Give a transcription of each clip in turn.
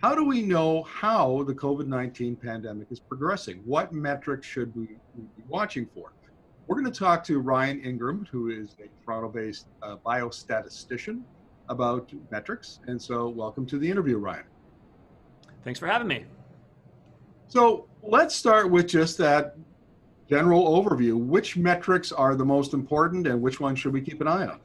How do we know how the COVID-19 pandemic is progressing? What metrics should we be watching for? We're going to talk to Ryan Imgrund, who is a Toronto-based biostatistician, about metrics. And so welcome to the interview, Ryan. Thanks for having me. So let's start with just that general overview. Which metrics are the most important and which ones should we keep an eye on?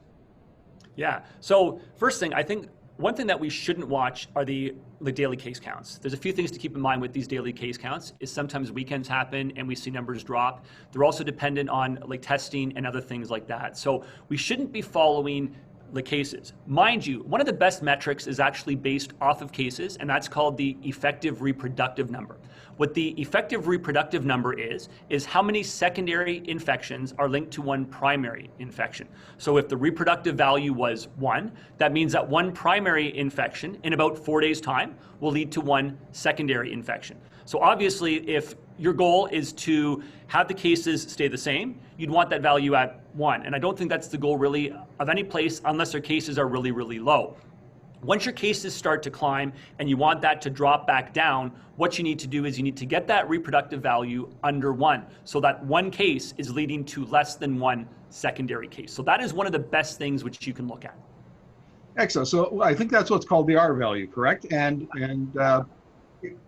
Yeah, so first thing, I think one thing that we shouldn't watch are the daily case counts. There's a few things to keep in mind with these daily case counts is sometimes weekends happen and we see numbers drop. They're also dependent on testing and other things like that. So we shouldn't be following the cases. Mind you, one of the best metrics is actually based off of cases, and that's called the effective reproductive number. What the effective reproductive number is how many secondary infections are linked to one primary infection. So if the reproductive value was 1, that means that one primary infection in about 4 days' time will lead to one secondary infection. So obviously, if your goal is to have the cases stay the same, you'd want that value at 1. And I don't think that's the goal really of any place unless their cases are really, really low. Once your cases start to climb and you want that to drop back down, what you need to do is you need to get that reproductive value under 1. So that one case is leading to less than one secondary case. So that is one of the best things which you can look at. Excellent. So I think that's what's called the R value, correct? And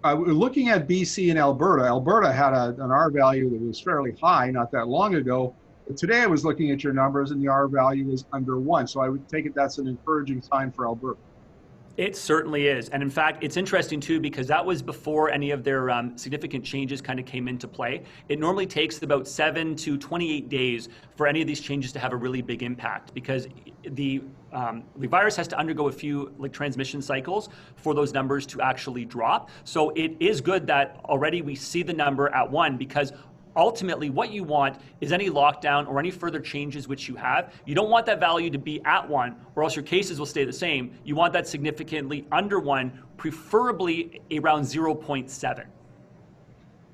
looking at BC and Alberta, Alberta had an R value that was fairly high not that long ago. But today I was looking at your numbers and the R value is under 1. So I would take it that's an encouraging sign for Alberta. It certainly is. And in fact, it's interesting too, because that was before any of their significant changes kind of came into play. It normally takes about 7 to 28 days for any of these changes to have a really big impact, because the virus has to undergo a few transmission cycles for those numbers to actually drop. So it is good that already we see the number at 1, because ultimately, what you want is any lockdown or any further changes which you have, you don't want that value to be at 1 or else your cases will stay the same. You want that significantly under 1, preferably around 0.7.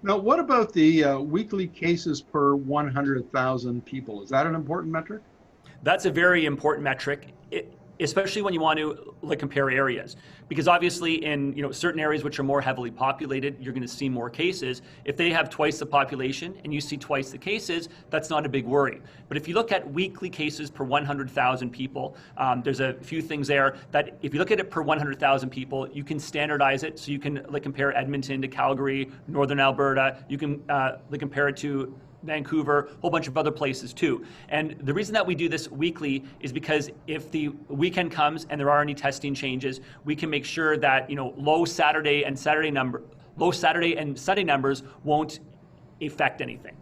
Now, what about the weekly cases per 100,000 people? Is that an important metric? That's a very important metric, especially when you want to compare areas, because obviously in certain areas which are more heavily populated, you're going to see more cases. If they have twice the population and you see twice the cases, that's not a big worry. But if you look at weekly cases per 100,000 people, there's a few things there that if you look at it per 100,000 people, you can standardize it. So you can compare Edmonton to Calgary, Northern Alberta. You can compare it to Vancouver, a whole bunch of other places too. And the reason that we do this weekly is because if the weekend comes and there are any testing changes, we can make sure that low Saturday and Sunday numbers won't affect anything.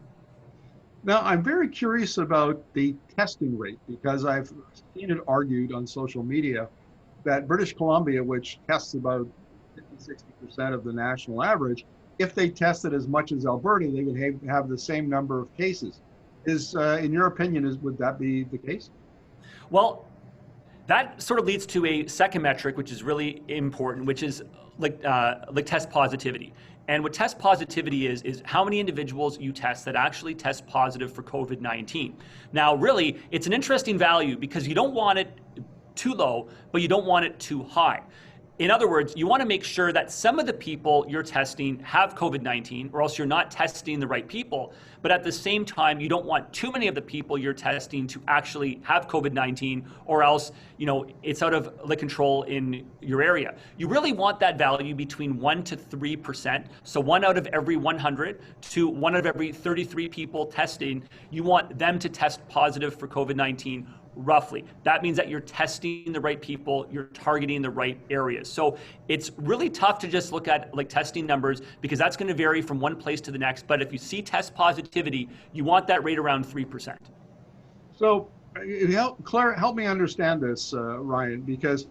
Now, I'm very curious about the testing rate, because I've seen it argued on social media that British Columbia, which tests about 50-60% of the national average, if they tested as much as Alberta, they would have the same number of cases. In your opinion, would that be the case? Well, that sort of leads to a second metric, which is really important, which is test positivity. And what test positivity is how many individuals you test that actually test positive for COVID-19. Now, really, it's an interesting value because you don't want it too low, but you don't want it too high. In other words, you want to make sure that some of the people you're testing have COVID-19, or else you're not testing the right people. But at the same time, you don't want too many of the people you're testing to actually have COVID-19, or else it's out of control in your area. You really want that value between 1 to 3%. So 1 out of every 100 to 1 out of every 33 people testing, you want them to test positive for COVID-19. Roughly. That means that you're testing the right people, you're targeting the right areas. So it's really tough to just look at testing numbers, because that's going to vary from one place to the next. But if you see test positivity, you want that rate around 3%. So Claire, help me understand this, Ryan, because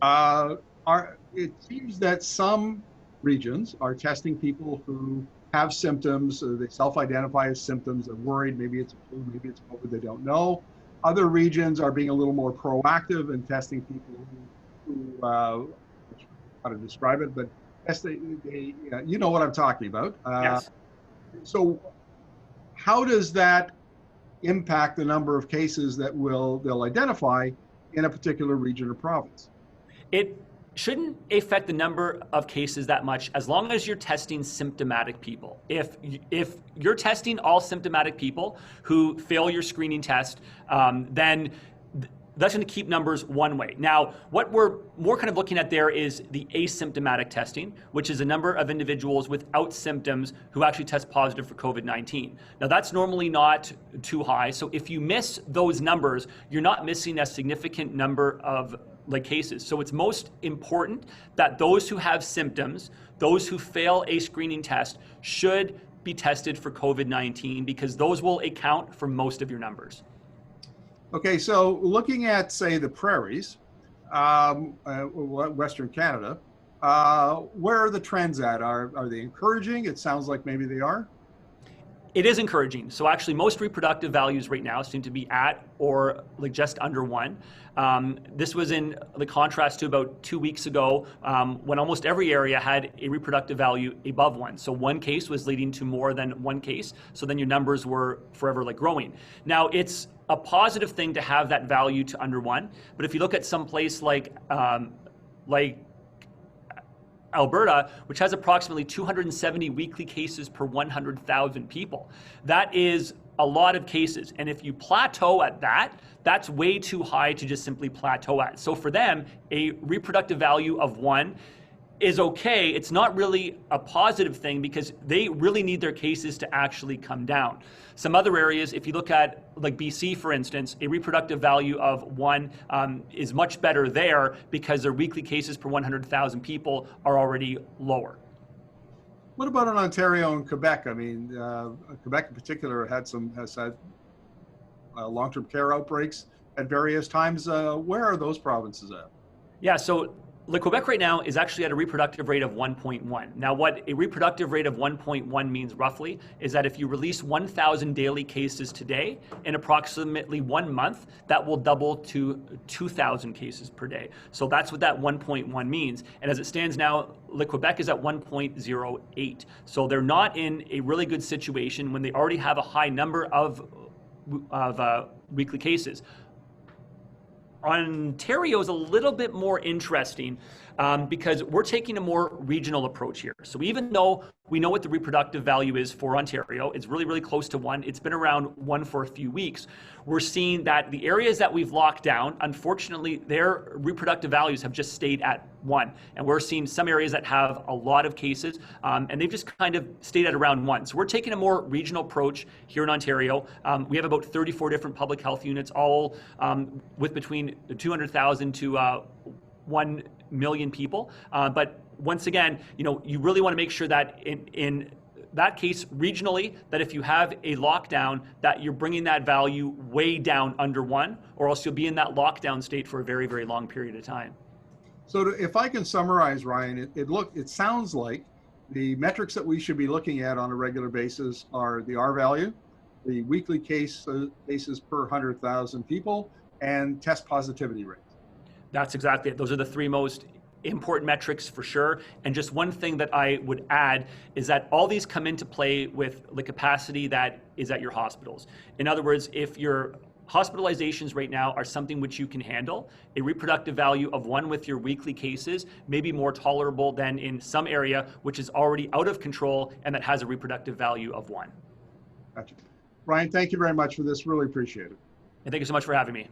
it seems that some regions are testing people who have symptoms, they self-identify as symptoms, they're worried, maybe it's flu, maybe it's COVID, they don't know. Other regions are being a little more proactive and testing people who how to describe it, but you know what I'm talking about. Yes. So how does that impact the number of cases that they'll identify in a particular region or province? shouldn't affect the number of cases that much as long as you're testing symptomatic people. If you're testing all symptomatic people who fail your screening test, then that's going to keep numbers one way. Now, what we're more kind of looking at there is the asymptomatic testing, which is a number of individuals without symptoms who actually test positive for COVID-19. Now, that's normally not too high. So if you miss those numbers, you're not missing a significant number of cases. So it's most important that those who have symptoms, those who fail a screening test, should be tested for COVID-19 because those will account for most of your numbers. Okay, so looking at, say, the prairies, Western Canada, where are the trends at? Are they encouraging? It sounds like maybe they are. It is encouraging. So actually most reproductive values right now seem to be at or just under 1. This was in the contrast to about 2 weeks ago when almost every area had a reproductive value above 1. So one case was leading to more than one case. So then your numbers were forever growing. Now it's a positive thing to have that value to under 1. But if you look at some place like Alberta, which has approximately 270 weekly cases per 100,000 people. That is a lot of cases. And if you plateau at that, that's way too high to just simply plateau at. So for them, a reproductive value of 1 is okay. It's not really a positive thing because they really need their cases to actually come down. Some other areas, if you look at BC, for instance, a reproductive value of 1 is much better there because their weekly cases per 100,000 people are already lower. What about in Ontario and Quebec? I mean, Quebec in particular has had long-term care outbreaks at various times. Where are those provinces at? Yeah, so Quebec right now is actually at a reproductive rate of 1.1. Now, what a reproductive rate of 1.1 means roughly is that if you release 1,000 daily cases today, in approximately 1 month, that will double to 2,000 cases per day. So that's what that 1.1 means. And as it stands now, Quebec is at 1.08. So they're not in a really good situation when they already have a high number of weekly cases. Ontario is a little bit more interesting because we're taking a more regional approach here. So even though we know what the reproductive value is for Ontario, it's really, really close to 1. It's been around 1 for a few weeks. We're seeing that the areas that we've locked down, unfortunately, their reproductive values have just stayed at 1. And we're seeing some areas that have a lot of cases, and they've just kind of stayed at around 1. So we're taking a more regional approach here in Ontario. We have about 34 different public health units, all with between 200,000 to 1 million people. But once again, you really want to make sure that in that case, regionally, that if you have a lockdown, that you're bringing that value way down under 1, or else you'll be in that lockdown state for a very, very long period of time. So if I can summarize, Ryan, it sounds like the metrics that we should be looking at on a regular basis are the R value, the weekly cases per 100,000 people, and test positivity rate. That's exactly it. Those are the 3 most important metrics for sure. And just one thing that I would add is that all these come into play with the capacity that is at your hospitals. In other words, if your hospitalizations right now are something which you can handle, a reproductive value of 1 with your weekly cases may be more tolerable than in some area which is already out of control and that has a reproductive value of 1. Gotcha. Ryan, thank you very much for this. Really appreciate it. And thank you so much for having me.